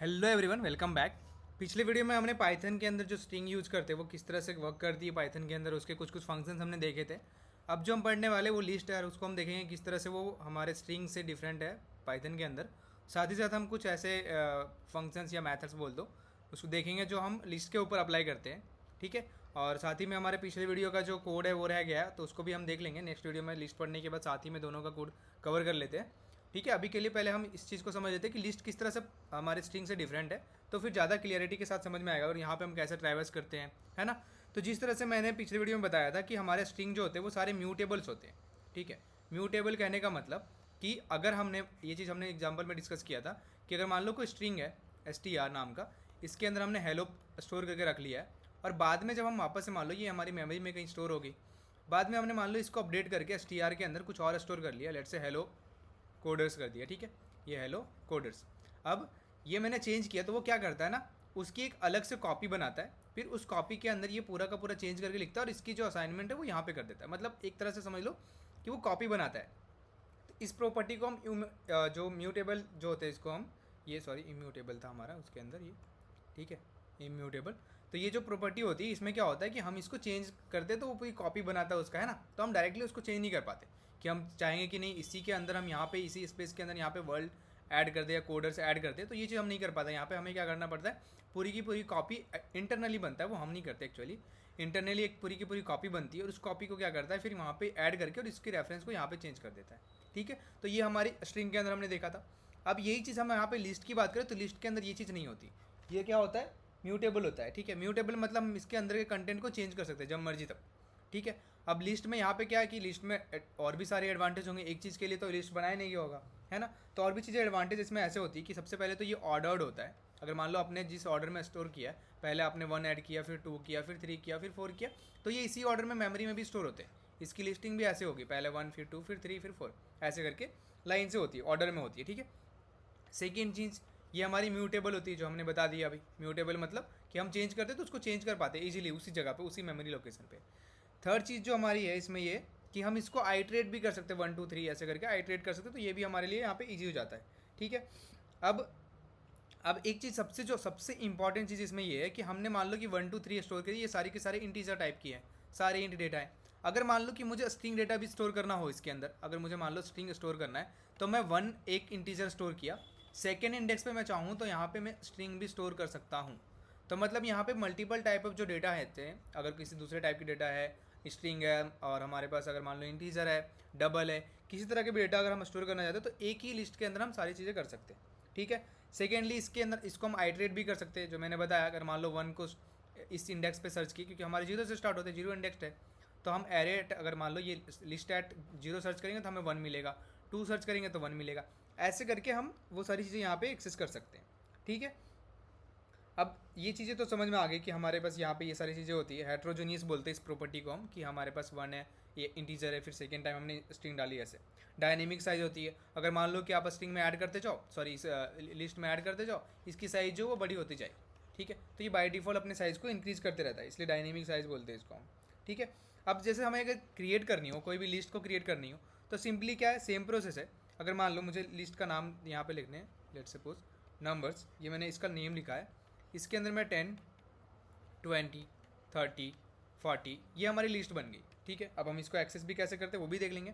Hello everyone, welcome back. पिछले video में हमने पाइथन के अंदर जो स्ट्रिंग यूज़ करते हैं वो किस तरह से वर्क करती है पाइथन के अंदर, उसके कुछ कुछ फंक्शंस हमने देखे थे। अब जो हम पढ़ने वाले वो लिस्ट है, उसको हम देखेंगे किस तरह से वो हमारे स्ट्रिंग से डिफरेंट है पाइथन के अंदर। साथ ही साथ हम कुछ ऐसे फंक्शंस या मैथड्स बोल दो उसको देखेंगे जो हम लिस्ट के ऊपर अप्लाई करते हैं। ठीक है। और साथ ही में हमारे पिछले वीडियो का जो कोड है वो रह गया है, तो उसको भी हम देख लेंगे नेक्स्ट वीडियो में। लिस्ट पढ़ने के बाद साथ ही में दोनों का कोड कवर कर लेते हैं। ठीक है। अभी के लिए पहले हम इस चीज़ को समझ लेते हैं कि लिस्ट किस तरह से हमारे स्ट्रिंग से डिफरेंट है, तो फिर ज़्यादा क्लियरिटी के साथ समझ में आएगा और यहाँ पे हम कैसे ट्रैवर्स करते हैं, है ना। तो जिस तरह से मैंने पिछले वीडियो में बताया था कि हमारे स्ट्रिंग जो होते हैं वो सारे म्यूटेबल्स होते हैं। ठीक है। म्यूटेबल कहने का मतलब कि अगर हमने ये चीज़ हमने एग्जाम्पल में डिस्कस किया था कि अगर मान लो कोई स्ट्रिंग है str नाम का, इसके अंदर हमने हेलो स्टोर करके रख लिया है और बाद में जब हम वापस से मान लो ये हमारी मेमोरी में कहीं स्टोर होगी, बाद में हमने मान लो इसको अपडेट करके str के अंदर कुछ और स्टोर कर लिया, लेट से हेलो कोडर्स कर दिया। ठीक है। ये हेलो कोडर्स। अब ये मैंने चेंज किया तो वो क्या करता है ना, उसकी एक अलग से कॉपी बनाता है, फिर उस कॉपी के अंदर ये पूरा का पूरा चेंज करके लिखता है और इसकी जो असाइनमेंट है वो यहाँ पे कर देता है। मतलब एक तरह से समझ लो कि वो कॉपी बनाता है। तो इस प्रॉपर्टी को हम जो म्यूटेबल जो होते हैं इसको हम, ये सॉरी इम्यूटेबल था हमारा उसके अंदर ये। ठीक है। इम्यूटेबल। तो ये जो प्रॉपर्टी होती है इसमें क्या होता है कि हम इसको चेंज करते तो वो पूरी कॉपी बनाता है उसका, है ना। तो हम डायरेक्टली उसको चेंज नहीं कर पाते कि हम चाहेंगे कि नहीं इसी के अंदर हम यहाँ पे इसी स्पेस के अंदर यहाँ पे वर्ल्ड ऐड कर दे या कोडर्स ऐड करते, तो ये चीज़ हम नहीं कर पाते। यहाँ पे हमें क्या करना पड़ता है, पूरी की पूरी कॉपी इंटरनली बनता है, वो हम नहीं करते एक्चुअली। इंटरनली एक पूरी की पूरी कॉपी बनती है और उस कॉपी को क्या करता है फिर वहाँ पे ऐड करके और इसके रेफरेंस को यहाँ पे चेंज कर देता है। ठीक है। तो ये हमारी स्ट्रिंग के अंदर हमने देखा था। अब यही चीज़ हम यहाँ पे लिस्ट की बात करें तो लिस्ट के अंदर ये चीज़ नहीं होती। ये क्या होता है, म्यूटेबल होता है। ठीक है। म्यूटेबल मतलब हम इसके अंदर के कंटेंट को चेंज कर सकते हैं जब मर्जी तक। ठीक है। अब लिस्ट में यहाँ पे क्या है कि लिस्ट में और भी सारे एडवांटेज होंगे, एक चीज़ के लिए तो लिस्ट बनाया नहीं होगा, है ना। तो और भी चीज़ें एडवांटेज इसमें ऐसे होती है कि सबसे पहले तो ये ऑर्डर्ड होता है। अगर मान लो आपने जिस ऑर्डर में स्टोर किया है, पहले आपने 1 ऐड किया, फिर 2 किया, फिर 3 किया, फिर 4 किया, तो ये इसी ऑर्डर में मेमोरी में भी स्टोर होते हैं। इसकी लिस्टिंग भी ऐसे होगी, पहले 1 फिर 2 फिर 3 फिर 4, ऐसे करके लाइन से होती है, ऑर्डर में होती है। ठीक है। सेकेंड चीज़ ये हमारी म्यूटेबल होती है, जो हमने बता दिया अभी। म्यूटेबल मतलब कि हम चेंज करते तो उसको चेंज कर पाते इजीली उसी जगह पे, उसी मेमोरी लोकेशन पे। थर्ड चीज़ जो हमारी है इसमें ये कि हम इसको आइट्रेट भी कर सकते हैं, 1 2 3 ऐसे करके आइट्रेट कर सकते हैं, तो ये भी हमारे लिए यहाँ पे ईजी हो जाता है। ठीक है। अब अब एक चीज़ सबसे इंपॉर्टेंट चीज़ इसमें ये है कि हमने मान लो कि 1 2 3 स्टोर करी, ये सारी के सारे इंटीजर टाइप की है, सारे इंट डेटा है। अगर मान लो कि मुझे स्ट्रिंग डेटा भी स्टोर करना हो इसके अंदर, अगर मुझे मान लो स्ट्रिंग स्टोर करना है तो मैं एक इंटीजर स्टोर किया, सेकेंड इंडेक्स पे मैं चाहूँ तो यहाँ पे मैं स्ट्रिंग भी स्टोर कर सकता हूँ। तो मतलब यहाँ पे मल्टीपल टाइप ऑफ जो डेटा है, अगर किसी दूसरे टाइप की डेटा है, स्ट्रिंग है, और हमारे पास अगर मान लो इंटीजर है, डबल है, किसी तरह के भी डेटा अगर हम स्टोर करना चाहते हैं तो एक ही लिस्ट के अंदर हम सारी चीज़ें कर सकते हैं। ठीक है। सेकेंडली इसके अंदर इसको हम आइट्रेट भी कर सकते हैं, जो मैंने बताया। अगर मान लो 1 को इस इंडेक्स पे सर्च की, क्योंकि हमारे 0 से स्टार्ट होते हैं, 0 इंडेक्स है, तो हम एरे अगर मान लो ये लिस्ट एट 0 सर्च करेंगे तो हमें 1 मिलेगा, 2 सर्च करेंगे तो 1 मिलेगा, ऐसे करके हम वो सारी चीज़ें यहाँ पे एक्सेस कर सकते हैं। ठीक है। अब ये चीज़ें तो समझ में आ गई कि हमारे पास यहाँ पे ये सारी चीज़ें होती है। हेट्रोजेनियस बोलते हैं इस प्रॉपर्टी को हम, कि हमारे पास 1 है, ये इंटीजर है, फिर सेकेंड टाइम हमने स्ट्रिंग डाली ऐसे। डायनेमिक साइज होती है, अगर मान लो कि आप स्ट्रिंग में ऐड करते जाओ, सॉरी इस लिस्ट में ऐड करते जाओ, इसकी साइज जो वो बड़ी होती जाए। ठीक है। तो ये बाय डिफ़ॉल्ट अपने साइज़ को इंक्रीज करते रहता है, इसलिए डायनेमिक साइज बोलते हैं इसको हम। ठीक है। अब जैसे हमें अगर क्रिएट करनी हो, कोई भी लिस्ट को क्रिएट करनी हो, तो सिंपली क्या है, सेम प्रोसेस है। अगर मान लो मुझे लिस्ट का नाम यहाँ पे लिखने हैं, लेट सपोज नंबर्स, ये मैंने इसका नेम लिखा है, इसके अंदर मैं 10 20 30 40, ये हमारी लिस्ट बन गई। ठीक है। अब हम इसको एक्सेस भी कैसे करते हैं वो भी देख लेंगे।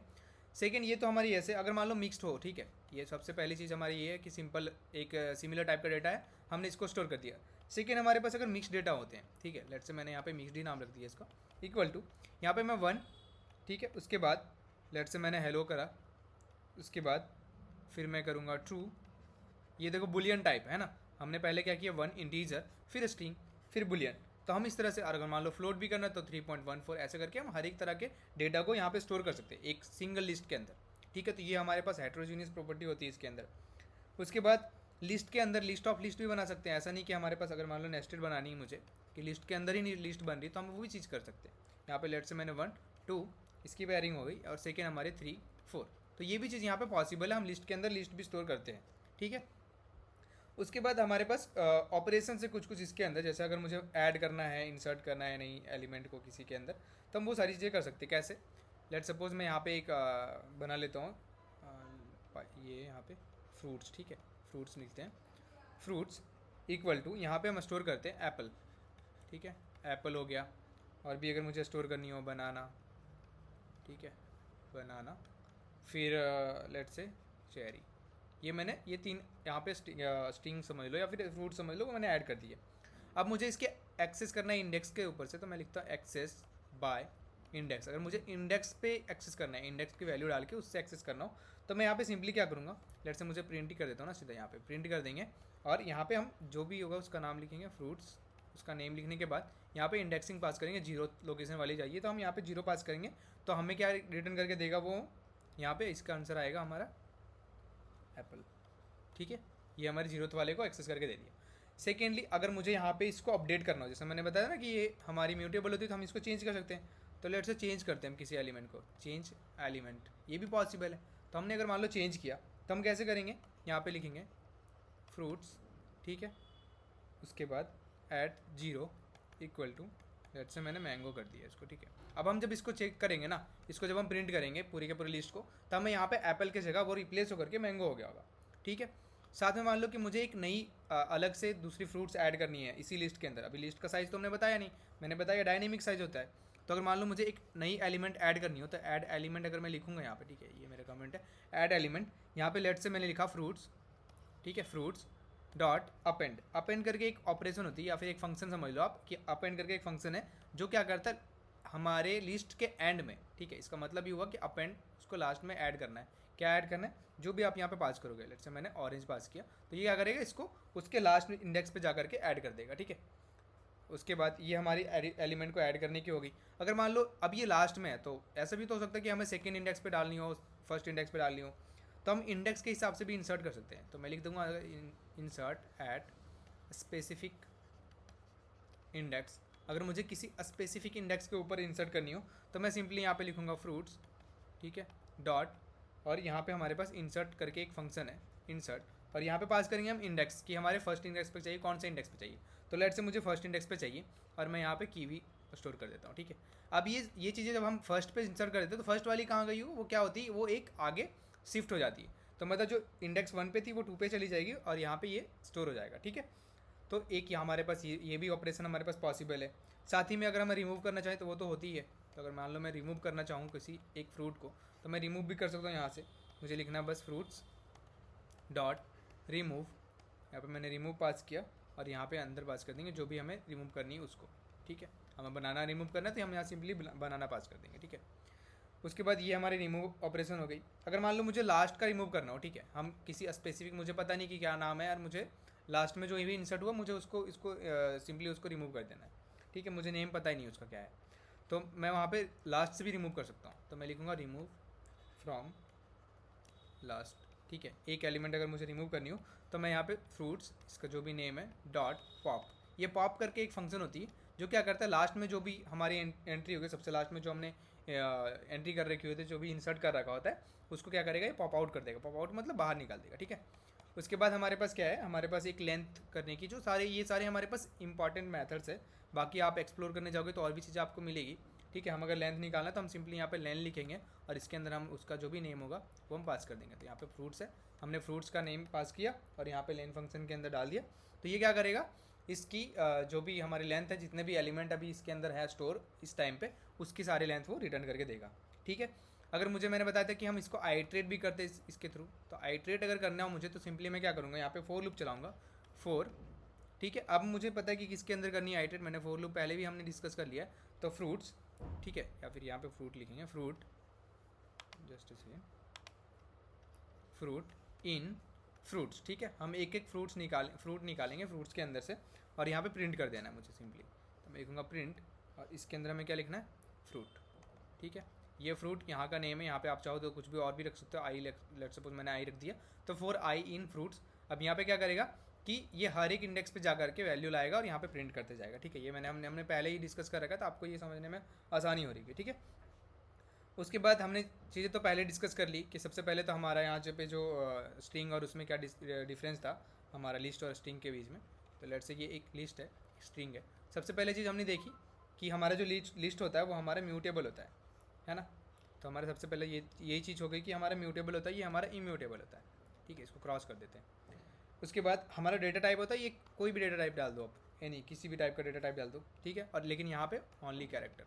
सेकेंड ये तो हमारी ऐसे, अगर मान लो मिक्स्ड हो, ठीक है, ये सबसे पहली चीज़ हमारी ये है कि सिंपल एक सिमिलर टाइप का डेटा है, हमने इसको स्टोर कर दिया। सेकेंड हमारे पास अगर मिक्स डेटा होते हैं, ठीक है, लेट से मैंने यहाँ पे मिक्सड ही नाम रख दिया इसका, इक्वल टू, यहाँ पे मैं 1, ठीक है, उसके बाद लेट से मैंने हेलो करा, उसके बाद फिर मैं करूँगा ट्रू। ये देखो बुलियन टाइप है ना, हमने पहले क्या किया, 1 इंटीजर, फिर स्ट्रिंग, फिर बुलियन। तो हम इस तरह से, अगर मान लो फ्लोट भी करना है तो 3.14, ऐसे करके हम हर एक तरह के डेटा को यहाँ पे स्टोर कर सकते हैं एक सिंगल लिस्ट के अंदर। ठीक है। तो ये हमारे पास हेट्रोजीनियस प्रॉपर्टी होती है इसके अंदर। उसके बाद लिस्ट के अंदर लिस्ट ऑफ लिस्ट भी बना सकते हैं। ऐसा नहीं कि हमारे पास अगर मान लो नेस्टेड बनानी है मुझे, कि लिस्ट के अंदर ही नहीं लिस्ट बन रही, तो हम वो भी चीज़ कर सकते हैं। यहाँ पे लेट से मैंने 1 2 इसकी पेयरिंग हो गई, और सेकेंड हमारे 3 4, तो ये भी चीज़ यहाँ पे पॉसिबल है, हम लिस्ट के अंदर लिस्ट भी स्टोर करते हैं। ठीक है। उसके बाद हमारे पास ऑपरेशन से कुछ कुछ इसके अंदर, जैसे अगर मुझे ऐड करना है, इंसर्ट करना है नई एलिमेंट को किसी के अंदर, तो हम वो सारी चीज़ें कर सकते हैं। कैसे, लेट सपोज मैं यहाँ पे एक बना लेता हूँ, ये यहाँ पे फ्रूट्स, ठीक है, फ्रूट्स लिखते हैं, फ्रूट्स। इक्वल टू, यहाँ पे हम स्टोर करते हैं एप्पल, ठीक है, एप्पल हो गया। और भी अगर मुझे स्टोर करनी हो बनाना, ठीक है, बनाना, फिर लेट्स से चेरी, ये मैंने ये 3 यहाँ पे स्ट्रिंग समझ लो या फिर फ्रूट समझ लो, मैंने ऐड कर दिए। अब मुझे इसके एक्सेस करना है इंडेक्स के ऊपर से, तो मैं लिखता हूँ एक्सेस बाय इंडेक्स। अगर मुझे इंडेक्स पे एक्सेस करना है, इंडेक्स की वैल्यू डाल के उससे एक्सेस करना हो, तो मैं यहाँ पे सिंपली क्या करूँगा, लेट्स से मुझे प्रिंट ही कर देता हूँ ना, सीधा यहाँ पे प्रिंट कर देंगे। और यहाँ पे हम जो भी होगा उसका नाम लिखेंगे फ्रूट्स, उसका नेम लिखने के बाद यहाँ पे इंडेक्सिंग पास करेंगे, 0 लोकेशन वाली चाहिए, तो हम यहाँ पे 0 पास करेंगे। तो हमें क्या रिटर्न करके देगा वो, यहाँ पे इसका आंसर आएगा हमारा एप्पल, ठीक है। ये हमारे 0th वाले को एक्सेस करके दे दिया। सेकेंडली, अगर मुझे यहाँ पे इसको अपडेट करना हो, जैसे मैंने बताया ना कि ये हमारी म्यूटेबल होती है, तो हम इसको चेंज कर सकते हैं। तो लेट्स से चेंज करते हैं हम किसी एलिमेंट को, चेंज एलिमेंट, ये भी पॉसिबल है। तो हमने अगर मान लो चेंज किया, तो हम कैसे करेंगे, यहाँ पे लिखेंगे फ्रूट्स, ठीक है, उसके बाद eight 0 equal to, let's say मैंने मैंगो कर दिया इसको, ठीक है। अब हम जब इसको चेक करेंगे ना, इसको जब हम प्रिंट करेंगे पूरी के पूरी लिस्ट को, तब हमें यहाँ पे एप्पल की जगह वो रिप्लेस होकर के मैंगो हो गया होगा, ठीक है। साथ में मान लो कि मुझे एक नई अलग से दूसरी फ्रूट्स ऐड करनी है इसी लिस्ट के अंदर। अभी लिस्ट का साइज़ तो हमने बताया नहीं, मैंने बताया डायनेमिक साइज़ होता है। तो अगर मान लो मुझे एक नई एलिमेंट ऐड करनी हो, तो ऐड एलिमेंट अगर मैं लिखूँगा यहाँ पे, ठीक है, ये मेरा कमेंट है, ऐड एलिमेंट, यहाँ पे लेट से मैंने लिखा फ्रूट्स, ठीक है, फ्रूट्स डॉट अपेंड। अपेंड करके एक ऑपरेशन होती है या फिर एक फंक्शन समझ लो आप, कि अपेंड करके एक फंक्शन है जो क्या करता है हमारे लिस्ट के एंड में, ठीक है। इसका मतलब ये हुआ कि अपेंड, उसको लास्ट में ऐड करना है। क्या ऐड करना है, जो भी आप यहाँ पे पास करोगे, लेट्स से मैंने ऑरेंज पास किया, तो ये क्या करेगा, इसको उसके लास्ट में इंडेक्स पे जा करके ऐड कर देगा, ठीक है। उसके बाद ये हमारी एलिमेंट को ऐड करने की होगी। अगर मान लो अब ये लास्ट में है, तो ऐसा भी तो हो सकता है कि हमें सेकेंड इंडेक्स पे डालनी हो, फर्स्ट इंडेक्स पे डालनी हो, तो हम इंडेक्स के हिसाब से भी इंसर्ट कर सकते हैं। तो मैं लिख दूंगा इंसर्ट एट स्पेसिफिक इंडेक्स। अगर मुझे किसी स्पेसिफिक इंडेक्स के ऊपर इंसर्ट करनी हो, तो मैं सिंपली यहाँ पे लिखूँगा फ्रूट्स, ठीक है, डॉट, और यहाँ पे हमारे पास इंसर्ट करके एक फंक्शन है इंसर्ट, और यहाँ पे पास करेंगे हम इंडेक्स, कि हमारे फर्स्ट इंडेक्स पे चाहिए, कौन से इंडेक्स पे चाहिए। तो लेट से मुझे फर्स्ट इंडेक्स पे चाहिए, और मैं यहाँ पे कीवी स्टोर कर देता हूँ, ठीक है। अब ये चीज़ें जब हम फर्स्ट पे इंसर्ट कर देते हैं, तो फर्स्ट वाली कहाँ गई हो, वो क्या होती है, वो एक आगे शिफ्ट हो जाती है। तो मतलब जो इंडेक्स 1 पे थी वो 2 पे चली जाएगी, और यहाँ पे ये स्टोर हो जाएगा, ठीक है। तो एक यहाँ हमारे पास ये भी ऑपरेशन हमारे पास पॉसिबल है। साथ ही में अगर हमें रिमूव करना चाहें तो वो तो होती ही है। तो अगर मान लो मैं रिमूव करना चाहूँ किसी एक फ्रूट को, तो मैं रिमूव भी कर सकता हूँ यहाँ से। मुझे लिखना बस फ्रूट्स डॉट रिमूव, यहाँ पे मैंने रिमूव पास किया, और यहाँ पे अंदर पास कर देंगे जो भी हमें रिमूव करनी है उसको, ठीक है। हमें बनाना रिमूव करना है, तो हम यहाँ सिंपली बनाना पास कर देंगे, ठीक है। उसके बाद ये हमारी रिमूव ऑपरेशन हो गई। अगर मान लो मुझे लास्ट का रिमूव करना हो, ठीक है, हम किसी स्पेसिफिक, मुझे पता नहीं कि क्या नाम है, और मुझे लास्ट में जो भी इंसर्ट हुआ, मुझे उसको सिंपली उसको रिमूव कर देना है, ठीक है। मुझे नेम पता ही नहीं उसका क्या है, तो मैं वहाँ पे लास्ट से भी रिमूव कर सकता हूँ। तो मैं लिखूँगा रिमूव फ्रॉम लास्ट, ठीक है। एक एलिमेंट अगर मुझे रिमूव करनी हो, तो मैं यहाँ पे फ्रूट्स, इसका जो भी नेम है, डॉट पॉप, ये पॉप करके एक फंक्शन होती है जो क्या करता है, लास्ट में जो भी हमारी एंट्री होगी, सबसे लास्ट में जो हमने एंट्री कर रखी होती है, जो भी इंसर्ट कर रखा होता है, उसको क्या करेगा, ये पॉप आउट कर देगा। पॉप आउट मतलब बाहर निकाल देगा, ठीक है। उसके बाद हमारे पास क्या है, हमारे पास एक लेंथ करने की, जो ये सारे हमारे पास इंपॉर्टेंट मेथड्स है। बाकी आप एक्सप्लोर करने जाओगे तो और भी चीज़ें आपको मिलेगी, ठीक है। हम अगर लेंथ निकालना है तो हम सिंपली यहाँ पे लेंथ लिखेंगे, और इसके अंदर हम उसका जो भी नेम होगा वो हम पास कर देंगे। तो यहाँ पे फ्रूट्स है, हमने फ्रूट्स का नेम पास किया, और यहाँ पे लेंथ फंक्शन के अंदर डाल दिया। तो ये क्या करेगा, इसकी जो भी हमारी लेंथ है, जितने भी एलिमेंट अभी इसके अंदर है स्टोर इस टाइम पे, उसकी सारी लेंथ वो रिटर्न करके देगा, ठीक है। अगर मैंने बताया था कि हम इसको आइट्रेट भी करते हैं इसके थ्रू, तो आइट्रेट अगर करना हो मुझे, तो सिंपली मैं क्या करूँगा, यहाँ पे फोर लूप चलाऊँगा, फोर, ठीक है। अब मुझे पता है कि किसके अंदर करनी है आइट्रेट, मैंने फोर लूप पहले भी हमने डिस्कस कर लिया। तो फ्रूट्स, ठीक है, या फिर यहाँ पे फ्रूट लिखेंगे, fruit, just say fruit in fruits, ठीक है। हम एक एक फ्रूट निकालेंगे फ्रूट्स के अंदर से, और यहाँ पे प्रिंट कर देना है मुझे सिंपली। तो मैं लिखूँगा प्रिंट, और इसके अंदर हमें क्या लिखना है, फ्रूट, ठीक है। ये फ्रूट यहाँ का नेम है, यहाँ पे आप चाहो तो कुछ भी और भी रख सकते हो, आई, लेट सपोज मैंने आई रख दिया, तो फॉर आई इन फ्रूट्स। अब यहाँ पे क्या करेगा कि ये हर एक इंडेक्स पे जा करके वैल्यू लाएगा, और यहाँ पे प्रिंट करते जाएगा, ठीक है। ये हमने पहले ही डिस्कस कर रखा था, आपको ये समझने में आसानी हो रही है, ठीक है। उसके बाद हमने चीज़ें तो पहले डिस्कस कर ली कि सबसे पहले तो हमारा यहाँ पे जो स्ट्रिंग और उसमें क्या डिफरेंस था हमारा लिस्ट और स्ट्रिंग के बीच में। तो लेट्स से ये एक लिस्ट है, स्ट्रिंग है। सबसे पहले चीज़ हमने देखी कि हमारा जो लिस्ट होता है वो हमारा म्यूटेबल होता है ना। तो हमारे सबसे पहले यही चीज़ हो गई कि हमारा म्यूटेबल होता है, ये हमारा इम्यूटेबल होता है, ठीक है। इसको क्रॉस कर देते हैं। उसके बाद हमारा डेटा टाइप होता है, ये कोई भी डेटा टाइप डाल दो आप, यानी किसी भी टाइप का डेटा टाइप डाल दो, ठीक है। और लेकिन यहाँ पे ओनली कैरेक्टर,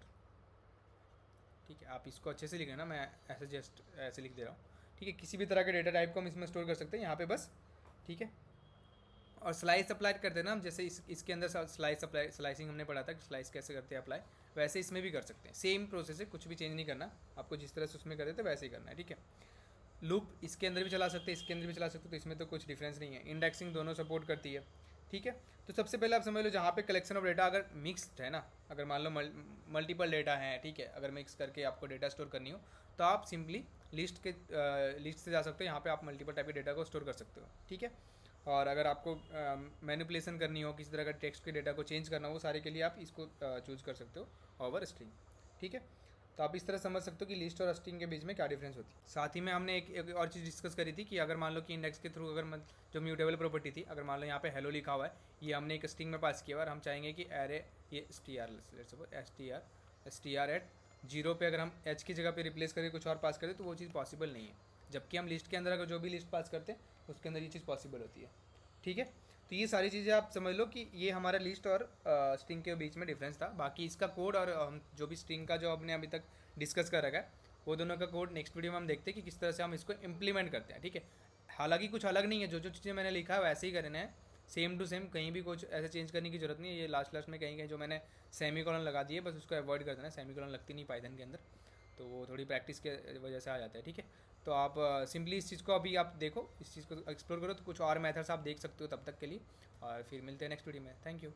ठीक है। आप इसको अच्छे से लिख लेना, मैं ऐसे जस्ट ऐसे लिख दे रहा हूँ, ठीक है। किसी भी तरह के डेटा टाइप को हम इसमें स्टोर कर सकते हैं यहाँ पे बस, ठीक है। और स्लाइस अप्लाई करते हैं ना हम, जैसे इसके अंदर स्लाइस अप्लाई, स्लाइसिंग हमने पढ़ा था कि स्लाइस कैसे करते हैं अप्लाई, वैसे इसमें भी कर सकते हैं। सेम प्रोसेस है, कुछ भी चेंज नहीं करना आपको, जिस तरह से उसमें करते थे वैसे ही करना है, ठीक है। लूप इसके अंदर भी चला सकते हैं, इसके अंदर भी चला सकते हो, तो इसमें तो कुछ डिफरेंस नहीं है। इंडेक्सिंग दोनों सपोर्ट करती है, ठीक है। तो सबसे पहले आप समझ लो, जहाँ पे कलेक्शन ऑफ डेटा अगर मिक्स्ड है ना, अगर मान लो मल्टीपल डेटा है, ठीक है, अगर मिक्स करके आपको डेटा स्टोर करनी हो तो आप सिंपली लिस्ट से जा सकते हो, यहाँ पे आप मल्टीपल टाइप के डेटा को स्टोर कर सकते हो, ठीक है। और अगर आपको मैनिपुलेशन करनी हो, किसी तरह का टेक्स्ट के डेटा को चेंज करना हो, वो सारे के लिए आप इसको चूज़ कर सकते हो ओवर स्ट्रिंग, ठीक है। तो आप इस तरह समझ सकते हो कि लिस्ट और स्ट्रिंग के बीच में क्या डिफरेंस होती है। साथ ही में हमने एक और चीज़ डिस्कस करी थी कि अगर मान लो कि इंडेक्स के थ्रू अगर जो म्यूटेबल प्रॉपर्टी थी, अगर मान लो यहाँ पे हेलो लिखा हुआ है, ये हमने एक स्ट्रिंग में पास किया और हम चाहेंगे कि एरे ये S T R at zero पे अगर हम एच की जगह पे रिप्लेस करके कुछ और पास करें तो वो चीज़ पॉसिबल नहीं है। जबकि हम लिस्ट के अंदर अगर जो भी लिस्ट पास करते हैं उसके अंदर ये चीज़ पॉसिबल होती है, ठीक है। तो ये सारी चीज़ें आप समझ लो कि ये हमारा लिस्ट और स्ट्रिंग के बीच में डिफरेंस था। बाकी इसका कोड और हम जो भी स्ट्रिंग का जो हमने अभी तक डिस्कस कर रखा है, वो दोनों का कोड नेक्स्ट वीडियो में हम देखते हैं कि किस तरह से हम इसको इम्प्लीमेंट करते हैं, ठीक है। हालांकि कुछ अलग नहीं है, जो जो चीज़ें मैंने लिखा है वैसे ही करना है, सेम टू सेम, कहीं भी कुछ ऐसे चेंज करने की जरूरत नहीं है। ये लास्ट में कहीं कहीं जो मैंने सेमी कॉलन लगा दिए, बस उसको अवॉइड कर देना, सेमी कॉलन लगती नहीं पाइथन के अंदर, तो वो थोड़ी प्रैक्टिस के वजह से आ जाता है, ठीक है। तो आप सिंपली इस चीज़ को अभी आप देखो, इस चीज़ को एक्सप्लोर करो, तो कुछ और मेथड्स आप देख सकते हो तब तक के लिए, और फिर मिलते हैं नेक्स्ट वीडियो में। Thank you.